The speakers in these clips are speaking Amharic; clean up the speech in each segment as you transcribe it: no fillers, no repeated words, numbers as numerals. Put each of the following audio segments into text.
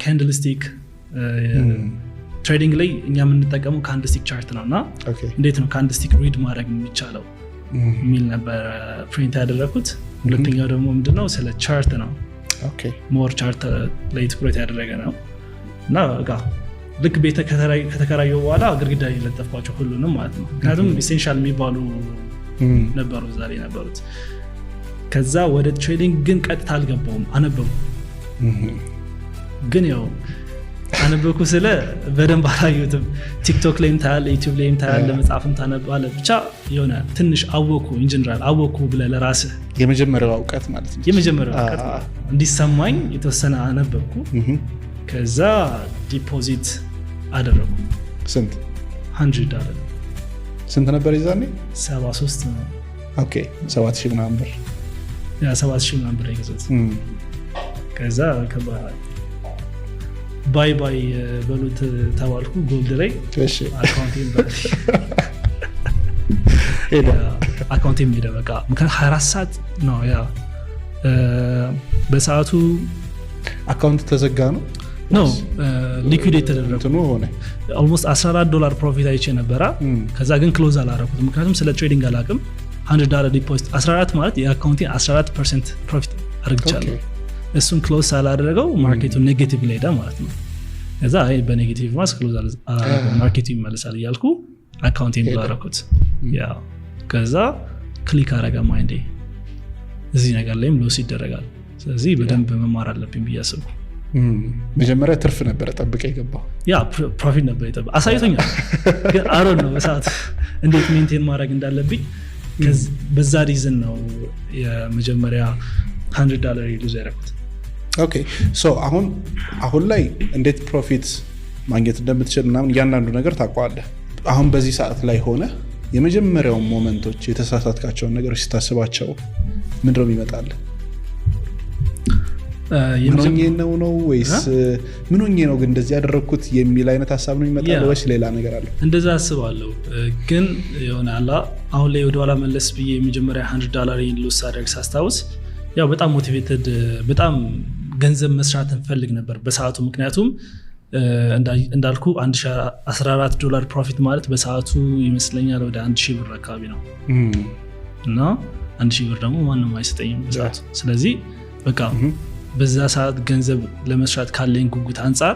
ካንድልስቲክ ትሬዲንግ ላይ እኛ የምንጠቀመው ካንድልስቲክ ቻርት ነውና እንዴት ነው ካንድልስቲክ ሪድ ማድረግ የሚቻለው የሚል ነበር ፕሪንት ያደረኩት። ሁለተኛው ደግሞ ምንድነው ስለ ቻርት ነው። ሞር ቻርት ላይ ትኩረት ያደረገ ነው እና በቃ ልክ ቤት ከተከራየው በኋላ ግድግዳ ላይ ለጠፍኳቸው ሁሉንም ማለት ነው። ምክንያቱም ኢሴንሻል የሚባሉ ነበሩ ዛሬ ነበሩት። ከዛ ወደ ትሬዲንግ ግን ቀጥታ አልገባውም። አነበብኩ ግን ያው አነበብኩ ስለ በደንብ አላየሁትም። ቲክቶክ ላይም ታያለ፣ ዩቲዩብ ላይም ታያለ፣ መጽሐፍም ታነባለህ። ብቻ የሆነ ትንሽ አወኩ ኢንጂነራል አወኩ ብለህ ለራስህ የመጀመሪያው እውቀት ማለት ነው። የመጀመሪያው እውቀት እንዲሰማኝ የተወሰነ አነበብኩ። ከዛ ዲፖዚት አደረኩ። ስንት? $100 ስንት ነበር ይዛኔ? 73 ነው። ኦኬ 7000 ምናምን ብር። ያ 7000 ምናምን ብር ይገዛት። ከዛ ባይ ባይ በሉት ተባልኩ። ጎልድ ላይ አካውንቴን አካውንቴን ሄደ በቃ። ምክንያቱም 24 ሰዓት ነው ያ በሰዓቱ አካውንት ተዘጋ ነው ነው ሊኩዊዴት ተደረገ ነው ሆነ። ኦልሞስት $14 ፕሮፊት አይቼ ነበረ። ከዛ ግን ክሎዝ አላረኩት ምክንያቱም ስለ ትሬዲንግ አላውቅም። $100 ዲፖዚት 14 ማለት የአካውንቴ 14% ፕሮፊት አድርግቻለሁ። እሱን ክሎዝ ሳላደረገው ማርኬቱ ኔጌቲቭ ላይ ሄደ ማለት ነው። ከዛ አይ በኔጌቲቭ ማስ ክሎዝ አላደረገው ማርኬቱ ይመለሳል እያልኩ አካውንቴን ብሎ አደረኩት። ያ ከዛ ክሊክ አረገ ማይንዴ እዚህ ነገር ላይም ሎስ ይደረጋል። ስለዚህ በደንብ መማር አለብኝ ብዬ አሰብኩ። መጀመሪያ ትርፍ ነበር ጠብቀ ይገባው። ያ ፕሮፊት ነበር ይጠብቀ አሳይቶኛል። ግን አሮን ነው በሰዓት እንዴት ሜንቴን ማድረግ እንዳለብኝ። በዛ ሪዝን ነው የመጀመሪያ $100 ሉዝ ያደረኩት። ኦኬ ሶ አሁን ላይ እንዴት ፕሮፊት ማግኘት እንደምትችል ምናምን እያንዳንዱ ነገር ታውቀዋለህ። አሁን በዚህ ሰዓት ላይ ሆነ የመጀመሪያው ሞመንቶች የተሳሳትካቸውን ነገሮች ስታስባቸው ምንድነው የሚመጣልህ? ምን ሆኜ ነው ወይስ ምን ሆኜ ነው ግን እንደዚህ ያደረኩት የሚል አይነት ሀሳብ ነው የሚመጣው ወይስ ሌላ ነገር አለ? እንደዛ አስባለሁ። ግን የሆነ አሁን ላይ ወደ ኋላ መለስ ብዬ የመጀመሪያ $100 ሉዝ አደረግ ሳስታውስ ያው በጣም ሞቲቬትድ በጣም ገንዘብ መስራት እንፈልግ ነበር በሰዓቱ። ምክንያቱም እንዳልኩ $14 ፕሮፊት ማለት በሰዓቱ ይመስለኛል ወደ 1000 ብር አካባቢ ነው እና 1000 ብር ደግሞ ማንም አይሰጠኝም በሰዓቱ። ስለዚህ በቃ በዛ ሰዓት ገንዘብ ለመስራት ካለኝ ጉጉት አንጻር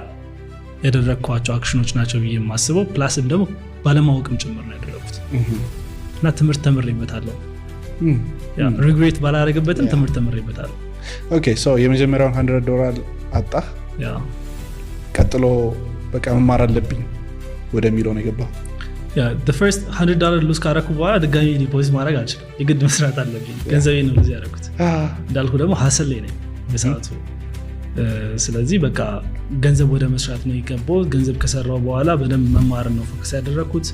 ያደረግኳቸው አክሽኖች ናቸው ብዬ የማስበው። ፕላስም ደግሞ ባለማወቅም ጭምር ነው ያደረኩት እና ትምህርት ተምሬበታለሁ። ሪግሬት ባላረግበትም ትምህርት ተምሬበታለሁ። ኦኬ ሶ የመጀመሪያውን $100 አጣ። ያ ቀጥሎ በቃ መማር አለብኝ ወደሚለው ነው የገባው። ያ the first $100 ሉዝ ካረኩ በኋላ ድጋሚ ዲፖዚት ማድረግ አልችልም። የግድ መስራት አለብኝ። ገንዘቤን ነው ሉዝ ያደረኩት። እንዳልኩ ደግሞ ሀሰል ላይ ነኝ በሰዓቱ። ስለዚህ በቃ ገንዘብ ወደ መስራት ነው የገባው። ገንዘብ ከሰራው በኋላ በደንብ መማር ነው ፎከስ ያደረኩት።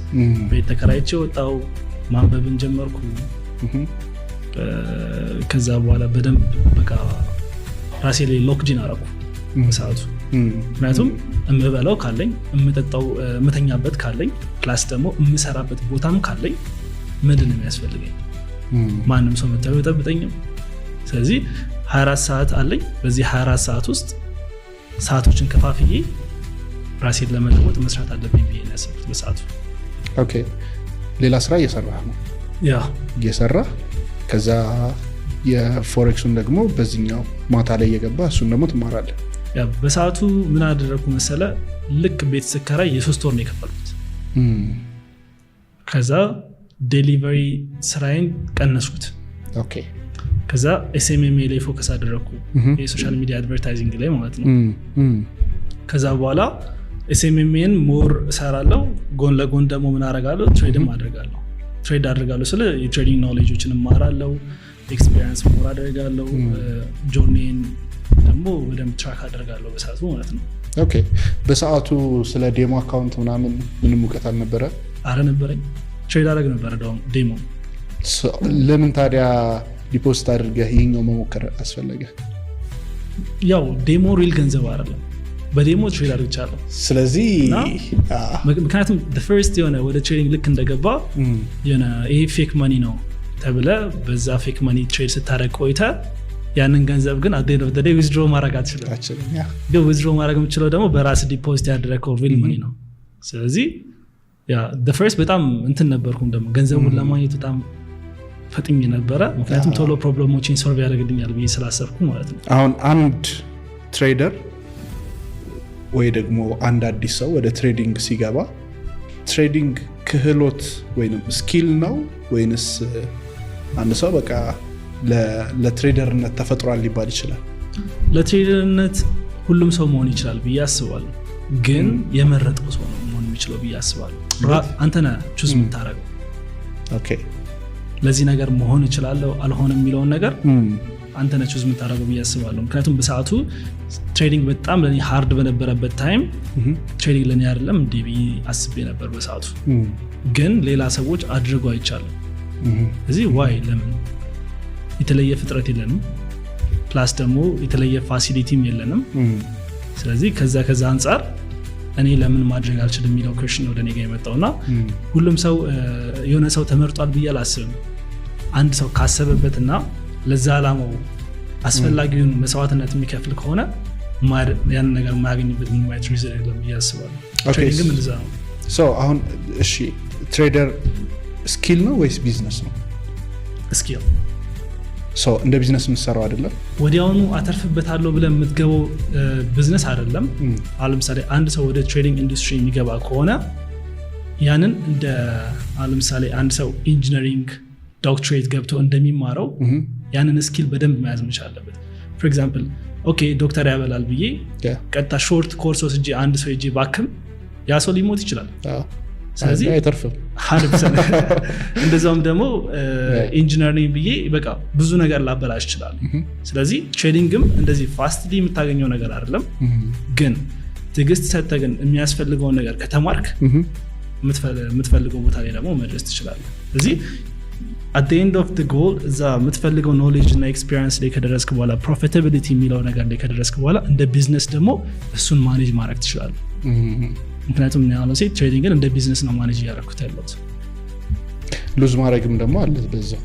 ቤት ተከራይቼ ወጣው፣ ማንበብን ጀመርኩ። ከዛ በኋላ በደንብ በቃ ራሴ ላይ ሎክዲን አረኩ በሰዓቱ። ምክንያቱም እምበላው ካለኝ፣ እምጠጣው እምተኛበት ካለኝ፣ ፕላስ ደግሞ እምሰራበት ቦታም ካለኝ ምንድን ነው የሚያስፈልገኝ? ማንም ሰው መጥቶ አይጠብቀኝም። ስለዚህ 24 ሰዓት አለኝ። በዚህ 24 ሰዓት ውስጥ ሰዓቶችን ከፋፍዬ ራሴን ለመለወጥ መስራት አለብኝ ብዬ ነው ያሰብኩት በሰዓቱ። ኦኬ ሌላ ስራ እየሰራህ ነው? ያ እየሰራህ ከዛ የፎሬክሱን ደግሞ በዚህኛው ማታ ላይ እየገባ እሱን ደግሞ ትማራለህ። ያ በሰዓቱ ምን አደረኩ መሰለ? ልክ ቤት ስከራይ የ3 ወር ነው የከፈልኩት። ከዛ ዴሊቨሪ ስራዬን ቀነስኩት። ኦኬ ከዛ ኤስኤምኤም ላይ ፎከስ አደረኩ፣ የሶሻል ሚዲያ አድቨርታይዚንግ ላይ ማለት ነው። ከዛ በኋላ ኤስኤምኤምን ሞር እሰራለሁ፣ ጎን ለጎን ደግሞ ምን አደርጋለሁ? ትሬድም አደርጋለሁ። ትሬድ አደርጋለሁ ስለ የትሬዲንግ ኖሌጆችን እማራለሁ፣ ኤክስፒሪየንስ ሞር አደርጋለሁ፣ ጆርኒን ደግሞ በደንብ ትራክ አደርጋለሁ በሰዓቱ ማለት ነው። ኦኬ በሰዓቱ ስለ ዴሞ አካውንት ምናምን ምንም እውቀት አልነበረ? አረ ነበረኝ፣ ትሬድ አደርግ ነበረ ዴሞ። ለምን ታዲያ ዲፖዚት አድርገህ ይሄኛው መሞከር አስፈለገ? ያው ዴሞ ሪል ገንዘብ አይደለም፣ በዴሞ ትሬድ አድርቻለሁ። ስለዚህ ምክንያቱም the first የሆነ ወደ ትሬዲንግ ልክ እንደገባ የሆነ ይሄ ፌክ መኒ ነው ተብለ በዛ ፌክ መኒ ትሬድ ስታደርግ ቆይተ ያንን ገንዘብ ግን አዴን ኦፍ ደይ ዊዝድሮ ማድረግ አትችልም። ግን ዊዝድሮ ማድረግ የምችለው ደግሞ በራስ ዲፖዚት ያደረገው ሪል መኒ ነው። ስለዚህ ያ ፈርስት በጣም እንትን ነበርኩም ደግሞ ገንዘቡን ለማግኘት በጣም ፈጥኝ ነበረ። ምክንያቱም ቶሎ ፕሮብለሞችን ሶልቭ ያደርግልኛል ብዬ ስላሰብኩ ማለት ነው። አሁን አንድ ትሬደር ወይ ደግሞ አንድ አዲስ ሰው ወደ ትሬዲንግ ሲገባ ትሬዲንግ ክህሎት ወይንም ስኪል ነው ወይንስ አንድ ሰው በቃ ለትሬደርነት ተፈጥሯል ሊባል ይችላል? ለትሬደርነት ሁሉም ሰው መሆን ይችላል ብዬ አስባለሁ። ግን የመረጠው ሰው ነው መሆን የሚችለው ብዬ አስባለሁ። አንተ ነህ ቹዝ የምታደርገው። ኦኬ ለዚህ ነገር መሆን እችላለሁ አልሆንም የሚለውን ነገር አንተ ነህ ቹዝ የምታደርገው ብዬ አስባለሁ። ምክንያቱም በሰዓቱ ትሬዲንግ በጣም ለኔ ሃርድ በነበረበት ታይም ትሬዲንግ ለኔ አይደለም እንዴ ብዬ አስቤ ነበር በሰዓቱ። ግን ሌላ ሰዎች አድርገው አይቻልም። እዚህ ዋይ ለምን የተለየ ፍጥረት የለንም፣ ፕላስ ደግሞ የተለየ ፋሲሊቲም የለንም። ስለዚህ ከዛ አንጻር እኔ ለምን ማድረግ አልችልም የሚለው ኩዌስችን ወደ እኔ ጋር የመጣውና ሁሉም ሰው የሆነ ሰው ተመርጧል ብዬ አላስብም። አንድ ሰው ካሰበበትና ለዛ ዓላማው አስፈላጊውን መስዋዕትነት የሚከፍል ከሆነ ያንን ነገር የማያገኝበት ምንም አይነት ሪዝን የለም ብዬ አስባለሁ። ትሬዲንግም እንደዛ ነው። አሁን እሺ ትሬደር ስኪል ነው ወይስ ቢዝነስ ነው? ስኪል። እንደ ቢዝነስ የምትሰራው አይደለም፣ ወዲያውኑ አተርፍበታለሁ ብለን የምትገባው ቢዝነስ አይደለም። አሁን ለምሳሌ አንድ ሰው ወደ ትሬዲንግ ኢንዱስትሪ የሚገባ ከሆነ ያንን እንደ አሁን ለምሳሌ አንድ ሰው ኢንጂነሪንግ ዶክትሬት ገብቶ እንደሚማረው ያንን ስኪል በደንብ መያዝ መቻል አለበት። ፎር ኤግዛምፕል ኦኬ ዶክተር ያበላል ብዬ ቀጥታ ሾርት ኮርስ ወስጄ አንድ ሰው ሄጄ ባክም ያ ሰው ሊሞት ይችላል። ስለዚህ አይተርፍም። እንደዛውም ደግሞ ኢንጂነሪንግ ብዬ በቃ ብዙ ነገር ላበላሽ ይችላል። ስለዚህ ትሬዲንግም እንደዚህ ፋስትሊ የምታገኘው ነገር አይደለም። ግን ትዕግስት ሰጥተህ ግን የሚያስፈልገውን ነገር ከተማርክ የምትፈልገው ቦታ ላይ ደግሞ መድረስ ትችላለህ። ስለዚህ at the end of the goal እዛ የምትፈልገው ኖሌጅ እና ኤክስፒሪየንስ ላይ ከደረስክ በኋላ ፕሮፊታቢሊቲ የሚለው ነገር ላይ ከደረስክ በኋላ እንደ ቢዝነስ ደግሞ እሱን ማኔጅ ማድረግ ትችላለህ። ምክንያቱም ያለው ሴት ትሬዲንግን እንደ ቢዝነስ ነው ማኔጅ ያደረኩት ያለሁት። ሉዝ ማድረግም ደግሞ አለ በዛው።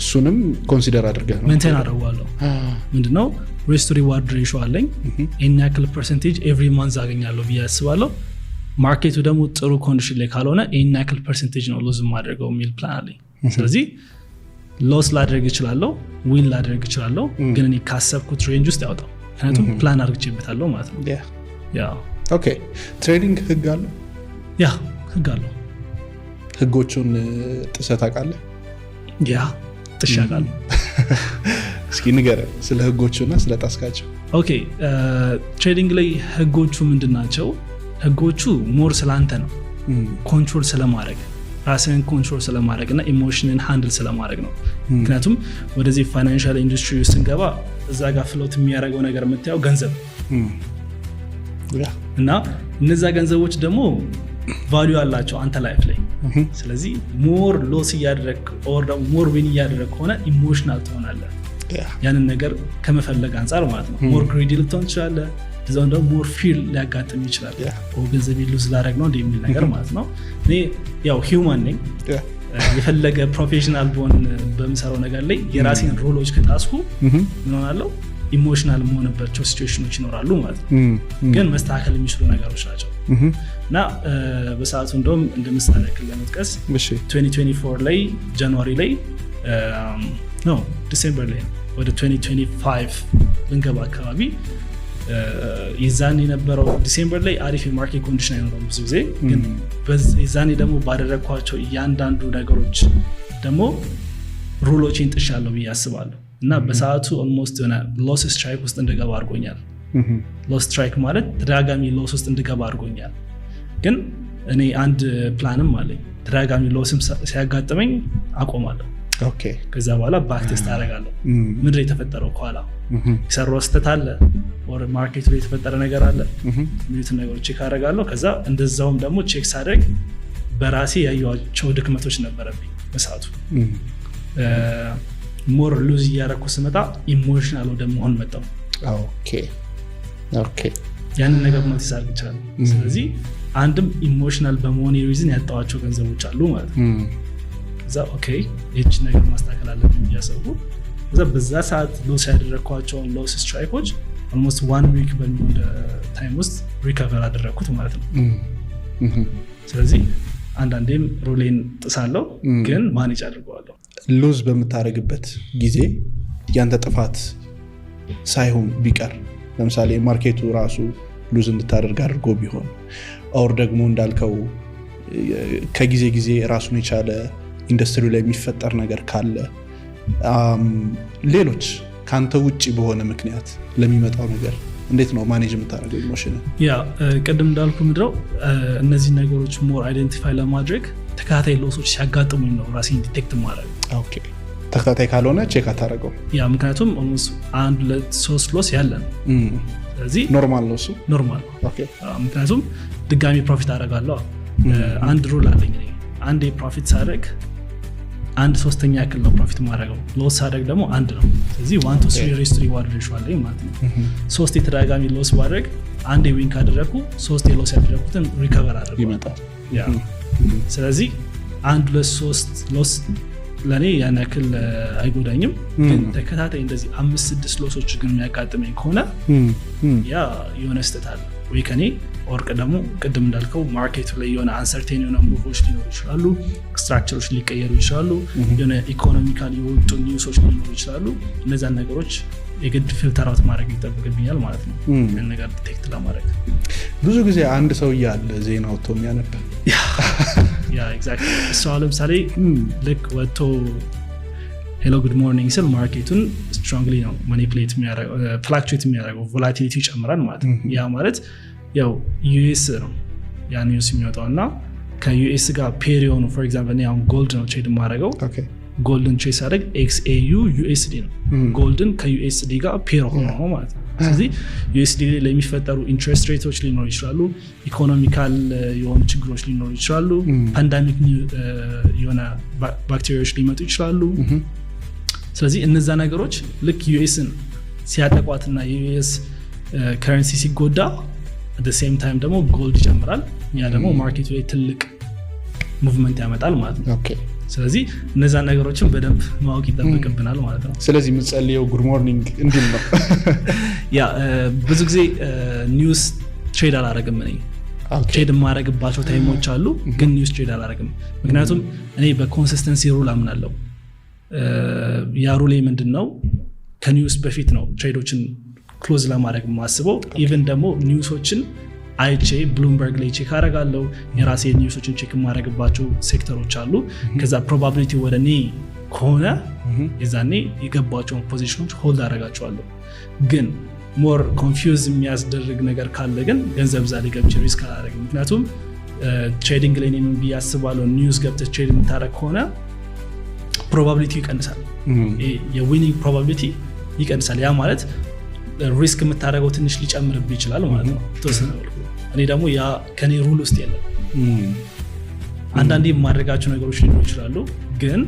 እሱንም ኮንሲደር አድርገህ ነው ሜንቴን አደርጋለሁ። ምንድነው ሪስክ ቱ ሪዋርድ ሬሾ አለኝ። ይሄን ያክል ፐርሰንቴጅ ኤቭሪ ማንዝ አገኛለሁ ብዬ አስባለሁ። ማርኬቱ ደግሞ ጥሩ ኮንዲሽን ላይ ካልሆነ ይሄን ያክል ፐርሰንቴጅ ነው ሉዝ ማድረገው የሚል ፕላን አለኝ። ስለዚህ ሎስ ላደርግ እችላለሁ፣ ዊን ላደርግ እችላለሁ። ግን እኔ ካሰብኩት ሬንጅ ውስጥ ያወጣው ምክንያቱም ፕላን አድርግቼበታለሁ ማለት ነው። ኦኬ ትሬዲንግ ህግ አለው? ያ ህግ አለው። ህጎቹን ጥሰህ ታውቃለህ? ያ ጥሼ አውቃለሁ። እስኪ ንገረን ስለ ህጎቹና ስለ ጣስካቸው። ኦኬ ትሬዲንግ ላይ ህጎቹ ምንድን ናቸው? ህጎቹ ሞር ስላንተ ነው፣ ኮንትሮል ስለማድረግ ራስህን ኮንትሮል ስለማድረግ እና ኢሞሽንን ሃንድል ስለማድረግ ነው። ምክንያቱም ወደዚህ ፋይናንሻል ኢንዱስትሪ ውስጥ ስንገባ እዛ ጋር ፍሎት የሚያደርገው ነገር የምታየው ገንዘብ እና እነዛ ገንዘቦች ደግሞ ቫሊዩ አላቸው አንተ ላይፍ ላይ። ስለዚህ ሞር ሎስ እያደረግ ኦር ደግሞ ሞር ዊን እያደረግ ከሆነ ኢሞሽናል ትሆናለህ፣ ያንን ነገር ከመፈለግ አንጻር ማለት ነው። ሞር ግሪዲ ልትሆን ትችላለህ። እዛው ደግሞ ሞር ፊል ሊያጋጥም ይችላል። ገንዘብ ሉዝ ላደረግ ነው የሚል ነገር ማለት ነው። እኔ ያው ሂውማን ነኝ። የፈለገ ፕሮፌሽናል በሆን በምሰራው ነገር ላይ የራሴን ሮሎች ከጣስኩ ምን ሆናለሁ? ኢሞሽናል መሆንባቸው ሲቹዌሽኖች ይኖራሉ ማለት ነው። ግን መስተካከል የሚችሉ ነገሮች ናቸው እና በሰዓቱ እንደውም እንደ ምሳሌ ለመጥቀስ 2024 ላይ ጃንዋሪ ላይ ዲሴምበር ላይ ወደ 2025 ልንገባ አካባቢ የዛኔ የነበረው ዲሴምበር ላይ አሪፍ የማርኬት ኮንዲሽን አይኖረውም ብዙ ጊዜ። ግን የዛኔ ደግሞ ባደረግኳቸው እያንዳንዱ ነገሮች ደግሞ ሩሎችን ጥሻለሁ ብዬ አስባለሁ እና በሰዓቱ ኦልሞስት የሆነ ሎስ ስትራይክ ውስጥ እንድገባ አድርጎኛል። ሎስ ስትራይክ ማለት ተደጋጋሚ ሎስ ውስጥ እንድገባ አድርጎኛል። ግን እኔ አንድ ፕላንም አለኝ። ተደጋጋሚ ሎስም ሲያጋጥመኝ አቆማለሁ። ከዛ በኋላ ባክ ቴስት አደርጋለሁ። ምንድን ነው የተፈጠረው ከኋላ የሰራው ስህተት አለ ኦር ማርኬቱ ላይ የተፈጠረ ነገር አለ የሚሉትን ነገሮች ቼክ አደርጋለሁ። ከዛ እንደዛውም ደግሞ ቼክ ሳደርግ በራሴ ያየኋቸው ድክመቶች ነበረብኝ በሰዓቱ። ሞር ሉዝ እያደረኩ ስመጣ ኢሞሽናል ወደ መሆን መጣሁ። ያንን ነገር ኖቲስ አድርግ ይችላል። ስለዚህ አንድም ኢሞሽናል በመሆን ሪዝን ያጣኋቸው ገንዘቦች አሉ ማለት ነው። ከዛ ኦኬ ይህች ነገር ማስተካከል አለብኝ እያሰብኩ በዛ ሰዓት ሎስ ያደረግኳቸውን ሎስ ስትራይኮች ኦልሞስት 1 ዊክ በሚሆን ታይም ውስጥ ሪከቨር አደረግኩት ማለት ነው። ስለዚህ አንዳንዴም ሩሌን ጥሳለው ግን ማኔጅ አድርገዋለሁ። ሉዝ በምታደርግበት ጊዜ ያንተ ጥፋት ሳይሆን ቢቀር ለምሳሌ ማርኬቱ ራሱ ሉዝ እንድታደርግ አድርጎ ቢሆን ኦር ደግሞ እንዳልከው ከጊዜ ጊዜ ራሱን የቻለ ኢንዱስትሪ ላይ የሚፈጠር ነገር ካለ ሌሎች ካንተ ውጪ በሆነ ምክንያት ለሚመጣው ነገር እንዴት ነው ማኔጅ የምታደርገው ኢሞሽን? ያ ቅድም እንዳልኩ ምድረው እነዚህ ነገሮች ሞር አይደንቲፋይ ለማድረግ ተከታታይ ሎሶች ሲያጋጥሙኝ ነው ራሴን ዲቴክት ማድረግ። ኦኬ ተከታታይ ካልሆነ ቼክ አታደርገው? ያ ምክንያቱም ኦልሞስት 1-2-3 ሎስ ያለን ስለዚህ ኖርማል ነው እሱ ኖርማል። ምክንያቱም ድጋሚ ፕሮፊት አደርጋለሁ። አንድ ሩል አለኝ አንዴ ፕሮፊት ሳደርግ 1/3 ያክል ነው ፕሮፊት ማድረገው። ሎስ ሳደርግ ደግሞ 1 ነው። ስለዚህ 1-3 ሬስ ቱ ሪዋርድ ሬሽዮ አለኝ ማለት ነው። 3 የተደጋጋሚ ሎስ ባደርግ አንዴ ዊን ካደረግኩ 3 ሎስ ያደረግኩትን ሪከቨር አድርገው ይመጣል። ስለዚህ 1-2-3 ሎስ ለእኔ ያን ያክል አይጎዳኝም። ግን ተከታታይ እንደዚህ 5-6 ሎሶች ግን የሚያጋጥመኝ ከሆነ ያ የሆነ ስህተት አለ ወይ ከኔ ወርቅ ደግሞ ቅድም እንዳልከው ማርኬቱ ላይ የሆነ አንሰርቴን የሆነ ሙቮች ሊኖሩ ይችላሉ፣ ስትራክቸሮች ሊቀየሩ ይችላሉ፣ የሆነ ኢኮኖሚካል የወጡ ኒውሶች ሊኖሩ ይችላሉ። እነዛን ነገሮች የግድ ፊልተር አውት ማድረግ ይጠብቅብኛል ማለት ነው ያን ነገር ዲቴክት ለማድረግ። ብዙ ጊዜ አንድ ሰው እያለ ዜና ወጥቶ የሚያነብ ያ ኤግዛክትሊ እሱ ለምሳሌ ልክ ወጥቶ ሄሎ ጉድ ሞርኒንግ ስል ማርኬቱን ስትሮንግሊ ነው ማኒፕሌት የሚያደርገው፣ ፍላክቹዌት የሚያደርገው፣ ቮላቲሊቲ ይጨምራል ማለት ነው። ያ ማለት ያው ዩኤስ ነው ያ ኒውስ የሚወጣው እና ከዩኤስ ጋር ፔር የሆኑ ፎር ኤግዛምፕል እኔ አሁን ጎልድ ነው ትሬድ የማደርገው። ጎልድን ትሬድ ሳደርግ XAU USD ነው። ጎልድን ከዩኤስዲ ጋር ፔር ሆኖ ማለት ነው። ስለዚህ ዩኤስዲ ላይ የሚፈጠሩ ኢንትረስት ሬቶች ሊኖሩ ይችላሉ፣ ኢኮኖሚካል የሆኑ ችግሮች ሊኖሩ ይችላሉ፣ ፓንዳሚክ የሆነ ባክቴሪያዎች ሊመጡ ይችላሉ። ስለዚህ እነዛ ነገሮች ልክ ዩኤስን ሲያጠቋትና የዩኤስ ከረንሲ ሲጎዳ at the same time ደግሞ ጎልድ ይጨምራል። ያ ደግሞ ማርኬቱ ላይ ትልቅ ሙቭመንት ያመጣል ማለት ነው። ስለዚህ እነዛ ነገሮችን በደንብ ማወቅ ይጠበቅብናል ማለት ነው። ስለዚህ የምንጸልየው ጉድ ሞርኒንግ እንዲል ነው። ያ ብዙ ጊዜ ኒውስ ትሬድ አላደርግም እኔ። ትሬድ የማደርግባቸው ታይሞች አሉ፣ ግን ኒውስ ትሬድ አላደርግም። ምክንያቱም እኔ በኮንሲስተንሲ ሩል አምናለሁ። ያ ሩሌ ምንድን ነው? ከኒውስ በፊት ነው ትሬዶችን ክሎዝ ለማድረግ ማስበው። ኢቨን ደግሞ ኒውሶችን አይቼ ብሉምበርግ ላይ ቼክ አደርጋለሁ። የራሴ ኒውሶችን ቼክ የማደርግባቸው ሴክተሮች አሉ። ከዛ ፕሮባቢሊቲ ወደ እኔ ከሆነ የዛኔ የገባቸውን ፖዚሽኖች ሆልድ አደርጋቸዋለሁ። ግን ሞር ኮንፊውዝ የሚያስደርግ ነገር ካለ ግን ገንዘብ ዛ ላይ ገብቼ ሪስክ አላደርግም። ምክንያቱም ትሬዲንግ ላይ ምን ብዬ አስባለሁ፣ ኒውስ ገብተህ ትሬድ የምታደርግ ከሆነ ፕሮባቢሊቲ ይቀንሳል፣ የዊኒንግ ፕሮባቢሊቲ ይቀንሳል። ያ ማለት ሪስክ የምታደርገው ትንሽ ሊጨምርብህ ይችላል ማለት ነው ተወሰነ መልኩ። እኔ ደግሞ ያ ከኔ ሩል ውስጥ የለም። አንዳንዴ የማድረጋቸው ነገሮች ሊኖሩ ይችላሉ፣ ግን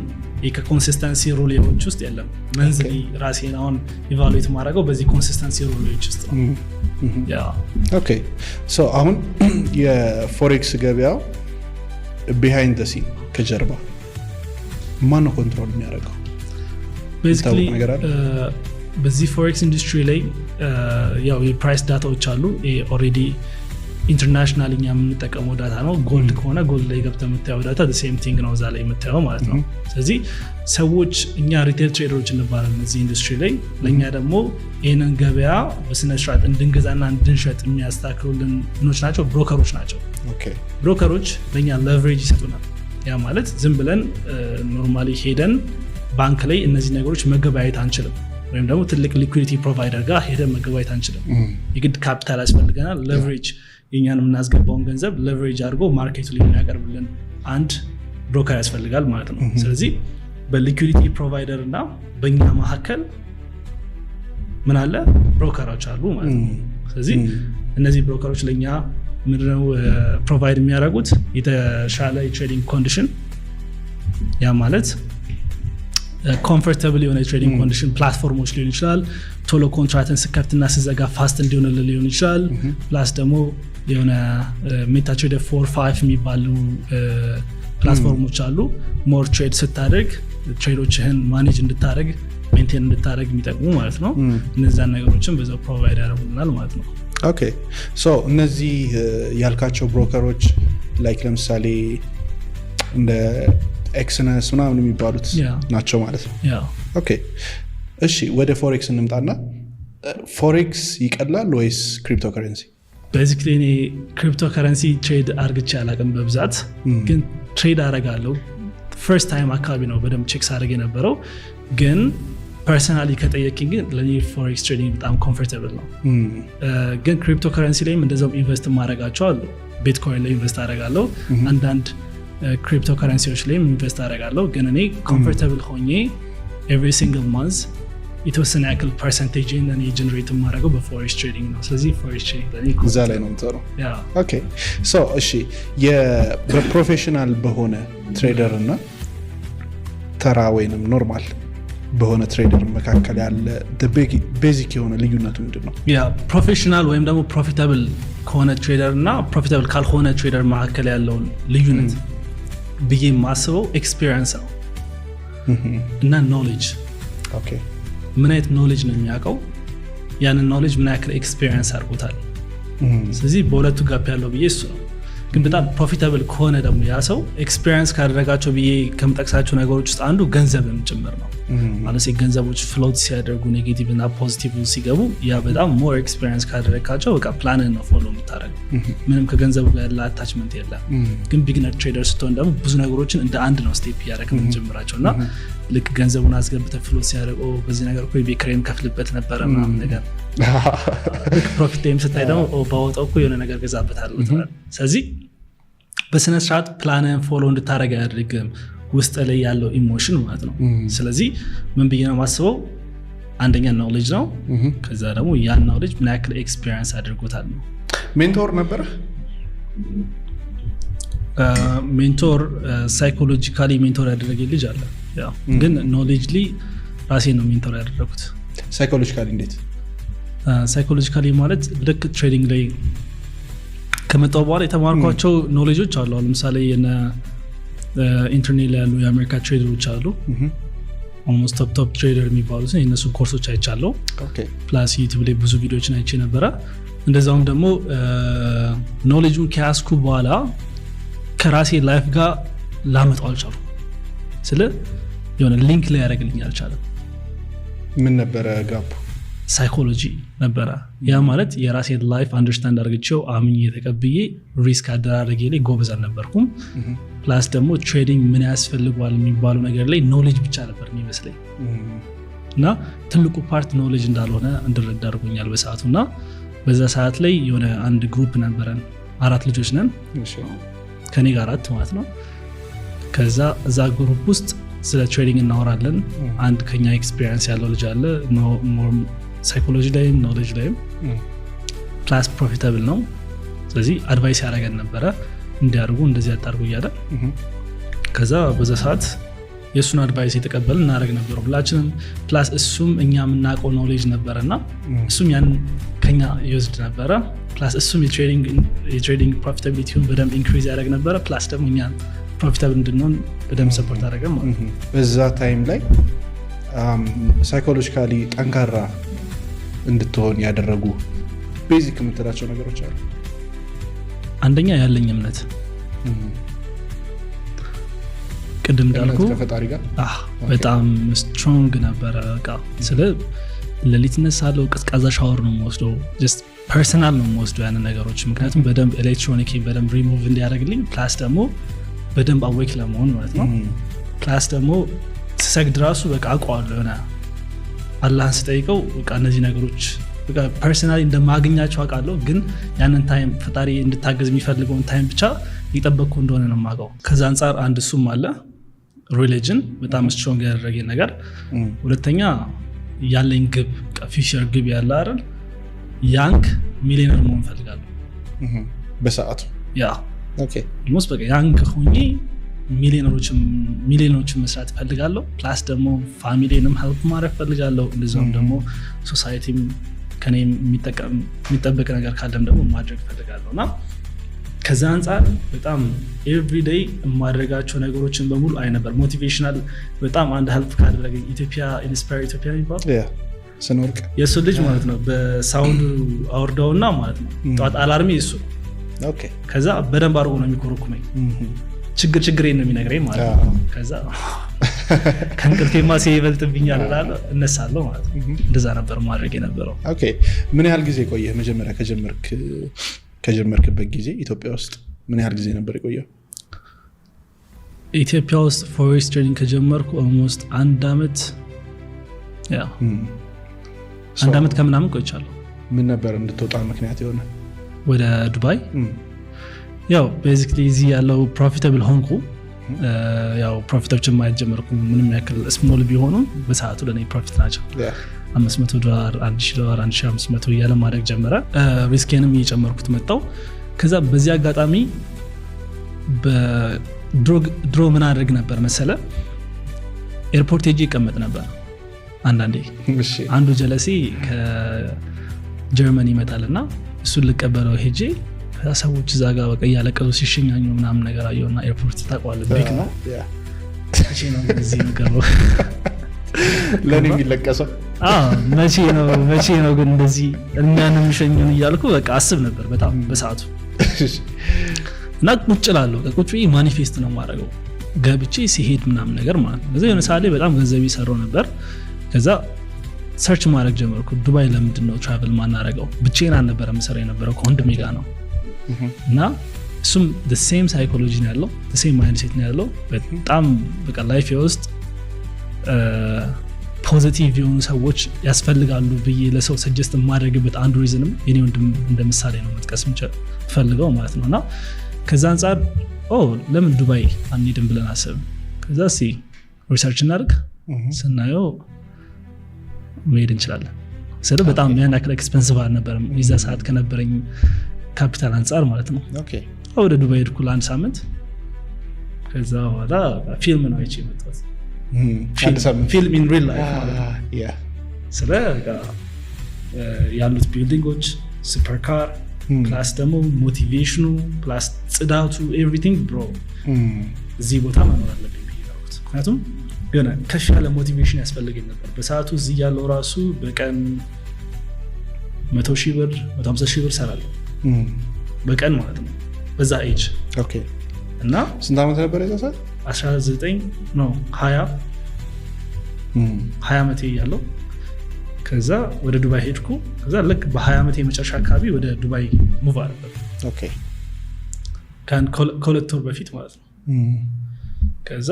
ከኮንሲስተንሲ ሩሎች ውስጥ የለም። መንዝሊ ራሴን አሁን ኢቫሉዌት ማድረገው በዚህ ኮንሲስተንሲ ሩሎች ውስጥ ነው። ኦኬ ሶ አሁን የፎሬክስ ገበያው ቢሃይንድ ዘ ሲን ከጀርባ ማን ነው ኮንትሮል የሚያደርገው? ቤዚክሊ በዚህ ፎሬክስ ኢንዱስትሪ ላይ ያው የፕራይስ ዳታዎች አሉ። ኦልሬዲ ኢንተርናሽናል እኛ የምንጠቀመው ዳታ ነው። ጎልድ ከሆነ ጎልድ ላይ ገብተህ የምታየው ዳታ ሴም ቲንግ ነው እዛ ላይ የምታየው ማለት ነው። ስለዚህ ሰዎች እኛ ሪቴል ትሬደሮች እንባላለን እዚህ ኢንዱስትሪ ላይ። ለእኛ ደግሞ ይህንን ገበያ በስነስርዓት እንድንገዛና እንድንሸጥ የሚያስተካክሉልን ምኖች ናቸው፣ ብሮከሮች ናቸው። ብሮከሮች ለእኛ ሌቨሬጅ ይሰጡናል። ያ ማለት ዝም ብለን ኖርማሊ ሄደን ባንክ ላይ እነዚህ ነገሮች መገበያየት አንችልም፣ ወይም ደግሞ ትልቅ ሊኩዊዲቲ ፕሮቫይደር ጋር ሄደን መገበያየት አንችልም። የግድ ካፒታል ያስፈልገናል። ሌቨሬጅ የኛን የምናስገባውን ገንዘብ ሌቨሬጅ አድርጎ ማርኬቱ ላይ የሚያቀርብልን አንድ ብሮከር ያስፈልጋል ማለት ነው። ስለዚህ በሊኩዊዲቲ ፕሮቫይደር እና በእኛ መካከል ምን አለ? ብሮከሮች አሉ ማለት ነው። ስለዚህ እነዚህ ብሮከሮች ለእኛ ምንድነው ፕሮቫይድ የሚያደርጉት? የተሻለ የትሬዲንግ ኮንዲሽን። ያ ማለት ኮምፎርታብል የሆነ የትሬዲንግ ኮንዲሽን ፕላትፎርሞች ሊሆን ይችላል። ቶሎ ኮንትራክትን ስከፍትና ስዘጋ ፋስት እንዲሆንልን ሊሆን ይችላል። ፕላስ ደግሞ የሆነ ሜታትሬደር 4-5 የሚባሉ ፕላትፎርሞች አሉ። ሞር ትሬድ ስታደርግ ትሬዶችህን ማኔጅ እንድታደርግ ሜንቴን እንድታደረግ የሚጠቅሙ ማለት ነው። እነዛን ነገሮችን በዛው ፕሮቫይድ ያደርጉልናል ማለት ነው። ኦኬ ሶ እነዚህ ያልካቸው ብሮከሮች ላይክ ለምሳሌ እንደ ኤክስነስ ምናምን የሚባሉት ናቸው ማለት ነው። ኦኬ እሺ ወደ ፎሬክስ እንምጣና ፎሬክስ ይቀላል ወይስ ክሪፕቶ ከረንሲ? ቤዚክሊ እኔ ክሪፕቶ ከረንሲ ትሬድ አርግቼ አላቅም በብዛት ግን ትሬድ አረጋለሁ። ፈርስት ታይም አካባቢ ነው በደንብ ቼክ ሳደርግ የነበረው። ግን ፐርሰናሊ ከጠየቅኝ ግን ለእኔ ፎሬክስ ትሬዲንግ በጣም ኮምፎርታብል ነው። ግን ክሪፕቶ ከረንሲ ላይም እንደዛውም ኢንቨስት ማድረጋቸው አሉ። ቢትኮይን ላይ ኢንቨስት አደርጋለሁ፣ አንዳንድ ክሪፕቶ ከረንሲዎች ላይም ኢንቨስት አደርጋለሁ። ግን እኔ ኮምፎርታብል ሆኜ ኤቭሪ ሲንግል ማንዝ የተወሰነ ያክል ፐርሰንቴጅን እኔ ጀነሬት የማደርገው በፎሬክስ ትሬዲንግ ነው። ስለዚህ ፎሬክስ ትሬዲንግ እዛ ላይ ነው የምትሰራው። ኦኬ ሶ እሺ በፕሮፌሽናል በሆነ ትሬደር እና ተራ ወይንም ኖርማል በሆነ ትሬደር መካከል ያለ ቤዚክ የሆነ ልዩነቱ ምንድን ነው? ፕሮፌሽናል ወይም ደግሞ ፕሮፊታብል ከሆነ ትሬደር እና ፕሮፊታብል ካልሆነ ትሬደር መካከል ያለውን ልዩነት ብዬ የማስበው ኤክስፒሪየንስ ነው እና ኖሌጅ። ምን አይነት ኖሌጅ ነው የሚያውቀው፣ ያንን ኖሌጅ ምን ያክል ኤክስፒሪየንስ አድርጎታል። ስለዚህ በሁለቱ ጋፕ ያለው ብዬ እሱ ነው። ግን በጣም ፕሮፊታብል ከሆነ ደግሞ ያ ሰው ኤክስፒሪየንስ ካደረጋቸው ብዬ ከምጠቅሳቸው ነገሮች ውስጥ አንዱ ገንዘብም ጭምር ነው። ማለት ገንዘቦች ፍሎት ሲያደርጉ ኔጌቲቭ እና ፖዚቲቭ ሲገቡ ያ በጣም ሞር ኤክስፒሪየንስ ካደረጋቸው በቃ ፕላንን ነው ፎሎ የምታደርገው። ምንም ከገንዘቡ ጋር ያለ አታችመንት የለም። ግን ቢግነር ትሬደር ስትሆን ደግሞ ብዙ ነገሮችን እንደ አንድ ነው ስቴፕ እያደረግ የምንጀምራቸው እና ልክ ገንዘቡን አስገብተህ ፍሎት ሲያደርግ በዚህ ነገር እኮ የቤት ኪራይም ከፍልበት ነበረ ምናምን ነገር ልክ ፕሮፊት ታይም ስታይ ደግሞ ባወጣው እኮ የሆነ ነገር ገዛበታለሁ። ስለዚህ በስነ ስርዓት ፕላንን ፎሎ እንድታደረግ አያደርግም ውስጥ ላይ ያለው ኢሞሽን ማለት ነው። ስለዚህ ምን ብዬ ነው ማስበው፣ አንደኛ ኖሌጅ ነው። ከዛ ደግሞ ያን ኖሌጅ ምን ያክል ኤክስፒሪየንስ አድርጎታል ነው። ሜንቶር ነበር? ሜንቶር ሳይኮሎጂካሊ ሜንቶር ያደረገ ልጅ አለ። ግን ኖሌጅሊ ራሴ ነው ሜንቶር ያደረጉት። ሳይኮሎጂካሊ እንዴት? ሳይኮሎጂካሊ ማለት ልክ ትሬዲንግ ላይ ከመጣው በኋላ የተማርኳቸው ኖሌጆች አሉ። ለምሳሌ ኢንተርኔት ላይ ያሉ የአሜሪካ ትሬደሮች አሉ። ኦልሞስት ቶፕ ትሬደር የሚባሉት የእነሱ ኮርሶች አይቻለሁ። ፕላስ ዩቲዩብ ላይ ብዙ ቪዲዮችን አይቼ ነበረ። እንደዛውም ደግሞ ኖሌጁን ከያዝኩ በኋላ ከራሴ ላይፍ ጋር ላመጣው አልቻሉ። ስለ የሆነ ሊንክ ላይ ያደረግልኝ አልቻለም። ምን ነበረ ጋፑ? ሳይኮሎጂ ነበረ። ያ ማለት የራሴ ላይፍ አንደርስታንድ አድርግቼው አምኜ የተቀብዬ ሪስክ አደራረጌ ላይ ጎበዝ አልነበርኩም። ፕላስ ደግሞ ትሬዲንግ ምን ያስፈልጓል የሚባሉ ነገር ላይ ኖሌጅ ብቻ ነበር የሚመስለኝ እና ትልቁ ፓርት ኖሌጅ እንዳልሆነ እንድረዳ አድርጎኛል በሰዓቱ። እና በዛ ሰዓት ላይ የሆነ አንድ ግሩፕ ነበረን፣ 4 ልጆች ነን ከኔ ጋር 4 ማለት ነው። ከዛ እዛ ግሩፕ ውስጥ ስለ ትሬዲንግ እናወራለን። አንድ ከኛ ኤክስፒሪየንስ ያለው ልጅ አለ፣ ሳይኮሎጂ ላይም ኖሌጅ ላይም ፕላስ ፕሮፊታብል ነው። ስለዚህ አድቫይስ ያደረገን ነበረ እንዲያደርጉ እንደዚህ ያታርጉ እያለ። ከዛ በዛ ሰዓት የእሱን አድቫይስ የተቀበል እናደረግ ነበሩ ሁላችንም። ፕላስ እሱም እኛ የምናውቀው ኖሌጅ ነበረ እና እሱም ያን ከኛ ይወስድ ነበረ። ፕላስ እሱም የትሬዲንግ ፕሮፊታቢሊቲውን በደንብ ኢንክሪዝ ያደረግ ነበረ። ፕላስ ደግሞ እኛ ፕሮፊታብል እንድንሆን በደንብ ሰፖርት አደረገ ማለት ነው። በዛ ታይም ላይ ሳይኮሎጂካሊ ጠንካራ እንድትሆን ያደረጉ ቤዚክ የምትላቸው ነገሮች አሉ? አንደኛ ያለኝ እምነት ቅድም እንዳልኩ ከፈጣሪ ጋር በጣም ስትሮንግ ነበረ። በቃ ስለ ሌሊት እነሳለሁ፣ ቀዝቃዛ ሻወር ነው የምወስደው፣ ጀስት ፐርሰናል ነው የምወስደው ያንን ነገሮች። ምክንያቱም በደንብ ኤሌክትሮኒክ በደንብ ሪሙቭ እንዲያደርግልኝ ፕላስ ደግሞ በደንብ አዌክ ለመሆን ማለት ነው። ፕላስ ደግሞ ስሰግድ ራሱ በቃ አውቀዋለሁ የሆነ አላህን ስጠይቀው በቃ እነዚህ ነገሮች በቃ ፐርሰናሊ እንደማገኛቸው አውቃለሁ። ግን ያንን ታይም ፈጣሪ እንድታገዝ የሚፈልገውን ታይም ብቻ እየጠበቅኩ እንደሆነ ነው የማውቀው። ከዛ አንጻር አንድ እሱም አለ ሪሊጅን በጣም ስትሮንግ ያደረገ ነገር። ሁለተኛ ያለኝ ግብ ፊውቸር ግብ ያለ አይደል ያንግ ሚሊዮነር መሆን ፈልጋለሁ በሰዓቱ። ያ ኦኬ ሞስ በቃ ያንግ ሆኜ ሚሊዮኖችን መስራት ፈልጋለሁ። ፕላስ ደግሞ ፋሚሊንም ሄልፕ ማድረግ ፈልጋለሁ። እንደዛውም ደግሞ ሶሳይቲም ከኔ የሚጠበቅ ነገር ካለም ደግሞ ማድረግ ፈልጋለሁ። እና ከዛ አንጻር በጣም ኤቭሪዴይ የማድረጋቸው ነገሮችን በሙሉ አይ ነበር። ሞቲቬሽናል በጣም አንድ ሄልፕ ካደረገኝ ኢትዮጵያ ኢንስፓየር ኢትዮጵያ የሚባል ስንወርቅ የእሱ ልጅ ማለት ነው በሳውንዱ አውርደውና ማለት ነው ጠዋት አላርሜ እሱ ከዛ በደንብ አድርጎ ነው የሚኮረኩመኝ ችግሬን ነው የሚነግረኝ ማለት ነው። ከዛ ከእንቅልፌማ ሲበልጥብኛል እላለሁ እነሳለሁ ማለት ነው። እንደዛ ነበር ማድረግ የነበረው። ምን ያህል ጊዜ ቆየህ መጀመሪያ ከጀመርክበት ጊዜ ኢትዮጵያ ውስጥ ምን ያህል ጊዜ ነበር የቆየው? ኢትዮጵያ ውስጥ ፎሬስት ትሬኒንግ ከጀመርኩ ኦልሞስት አንድ አመት ከምናምን ቆይቻለሁ። ምን ነበር እንድትወጣ ምክንያት የሆነ? ወደ ዱባይ ያው ቤዚክሊ እዚህ ያለው ፕሮፊታብል ሆንኩ። ያው ፕሮፊቶችን ማየት ጀመርኩ። ምንም ያክል ስሞል ቢሆኑም በሰዓቱ ለእኔ ፕሮፊት ናቸው። $500 $1,000 $1,500 እያለ ማድረግ ጀመረ። ሪስኬንም እየጨመርኩት መጣው። ከዛ በዚህ አጋጣሚ ድሮ ምን አድርግ ነበር መሰለ ኤርፖርት ሄጄ ይቀመጥ ነበር። አንዳንዴ አንዱ ጀለሲ ከጀርመኒ ይመጣልና እሱን ልቀበለው ሄጄ ሰዎች እዛ ጋር በቃ እያለቀሱ ሲሸኛኙ ምናምን ነገር አየውና ኤርፖርት ታውቀዋለህ ብሬክ ነው መቼ ነው እዚህ የሚገባው ለኔ የሚለቀሰው መቼ ነው ግን እንደዚህ እኛን የሚሸኙን እያልኩ በቃ አስብ ነበር በጣም በሰዓቱ። እና ቁጭ እላለሁ ቁጭ ብዬ ማኒፌስት ነው የማደርገው ገብቼ ሲሄድ ምናምን ነገር ማለት ነው። ከዛ የሆነ ሰዓት ላይ በጣም ገንዘብ ይሰራው ነበር። ከዛ ሰርች ማድረግ ጀመርኩ ዱባይ ለምንድን ነው ትራቨል ማናረገው? ብቻዬን አልነበረ የምሰራ የነበረው ከወንድሜ ጋር ነው። እና እሱም the same psychology ነው ያለው the same mindset ነው ያለው። በጣም በቃ ላይፍ ውስጥ ፖዚቲቭ የሆኑ ሰዎች ያስፈልጋሉ ብዬ ለሰው ሰጀስት የማደርግበት አንዱ ሪዝንም የኔ ወንድም እንደ ምሳሌ ነው መጥቀስ ፈልገው ማለት ነው። እና ከዛ አንጻር ለምን ዱባይ አንሄድም ብለን አሰብን። ከዛ ሪሰርች እናድርግ ስናየው መሄድ እንችላለን። ስለዚህ በጣም ያን ያክል ኤክስፔንሲቭ አልነበረም የዛ ሰዓት ከነበረኝ ካፒታል አንጻር ማለት ነው። ወደ ዱባይ ሄድኩ ለአንድ ሳምንት። ከዛ በኋላ ፊልም ነው አይቼ መጣሁት። ፊልም ኢን ሪል ላይፍ ማለት ነው። ስለ ያሉት ቢልዲንጎች ሱፐር ካር ፕላስ ደግሞ ሞቲቬሽኑ ፕላስ ጽዳቱ ኤቭሪቲንግ ብሮ እዚህ ቦታ መኖር አለብኝ ብዬ ያልኩት። ምክንያቱም የሆነ ከፍ ያለ ሞቲቬሽን ያስፈልገኝ ነበር በሰዓቱ። እዚህ ያለው ራሱ በቀን $100,000 $150,000 ሰራለሁ በቀን ማለት ነው በዛ ኤጅ። እና ስንት ዓመት ነበር የዛ ሰዓት? 19 ነው 20 ዓመቴ ያለው። ከዛ ወደ ዱባይ ሄድኩ። ከዛ ልክ በ20 ዓመቴ መጨረሻ አካባቢ ወደ ዱባይ ሙቭ አደረኩ። ከሁለት ወር በፊት ማለት ነው። ከዛ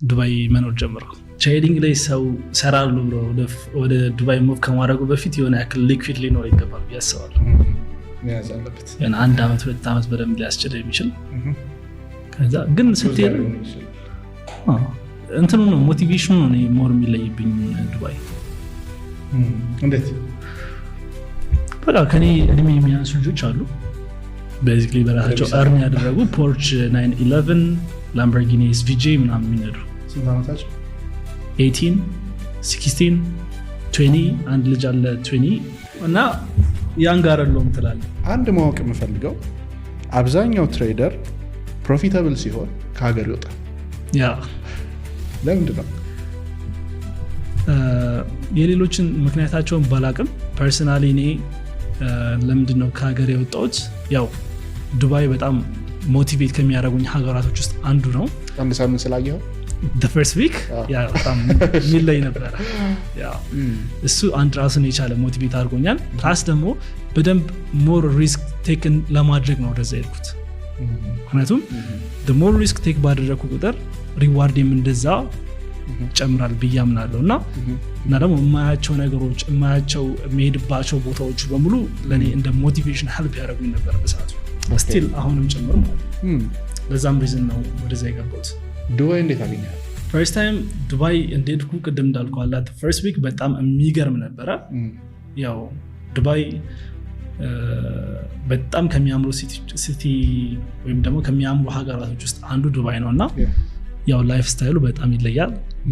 ዱባይ መኖር ጀመርኩ። ትሬዲንግ ላይ ሰው ሰራሉ ብሎ ወደ ዱባይ ሙቭ ከማድረጉ በፊት የሆነ ያክል ሊኩዊድ ሊኖር ይገባል ብዬ አስባለሁ። አንድ ዓመት 2 ዓመት በደንብ ሊያስችል የሚችል ከዛ ግን ስትሄድ እንትኑ ነው ሞቲቬሽኑ ነው ሞር የሚለይብኝ ዱባይ። እንዴት? በቃ ከኔ እድሜ የሚያንሱ ልጆች አሉ ቤዚክሊ በራሳቸው እርን ያደረጉ ፖርች 911 ላምበርጊኒ ኤስቪጄ ምናምን የሚነዱ። ስንት ዓመታቸው? 18 16 20 አንድ ልጅ አለ 20 እና ያን ጋር አለውም ትላለህ። አንድ ማወቅ የምፈልገው አብዛኛው ትሬደር ፕሮፊታብል ሲሆን ከሀገር ይወጣል። ለምንድን ነው? የሌሎችን ምክንያታቸውን ባላቅም ፐርሰናሊ እኔ ለምንድን ነው ከሀገር የወጣሁት? ያው ዱባይ በጣም ሞቲቬት ከሚያደርጉኝ ሀገራቶች ውስጥ አንዱ ነው። አንድ ሳምንት ስላየኸው the first week በጣም የሚለይ ነበረ። እሱ አንድ ራሱን የቻለ ሞቲቬት አድርጎኛል። ፕላስ ደግሞ በደንብ ሞር ሪስክ ቴክን ለማድረግ ነው ወደዛ የሄድኩት። ምክንያቱም ሞር ሪስክ ቴክ ባደረግኩ ቁጥር ሪዋርድም እንደዛ ጨምራል ብዬ አምናለሁ። እና ደግሞ የማያቸው ነገሮች የሚሄድባቸው ቦታዎቹ በሙሉ ለእኔ እንደ ሞቲቬሽን ሄልፕ ያደረጉኝ ነበር በሰዓቱ ስቲል አሁንም ጭምር ማለት ነው። ለዛም ሪዝን ነው ወደዛ የገባሁት። ዱባይ እንዴት አገኘህ? ፈርስት ታይም ዱባይ እንደሄድኩ ቅድም እንዳልኩ አላት ፈርስት ዊክ በጣም የሚገርም ነበረ። ያው ዱባይ በጣም ከሚያምሩ ሲቲ ወይም ደግሞ ከሚያምሩ ሀገራቶች ውስጥ አንዱ ዱባይ ነው። እና ያው ላይፍ ስታይሉ በጣም ይለያል።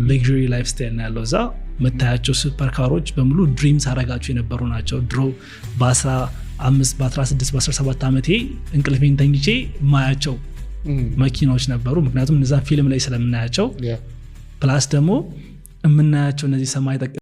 ሌክዥሪ ላይፍ ስታይል ነው ያለው። እዛ መታያቸው ሱፐር ካሮች በሙሉ ድሪምስ አረጋቸው የነበሩ ናቸው። ድሮ በ16 በ17 ዓመቴ እንቅልፌን ተኝቼ ማያቸው መኪናዎች ነበሩ። ምክንያቱም እነዛ ፊልም ላይ ስለምናያቸው ፕላስ ደግሞ የምናያቸው እነዚህ ሰማይ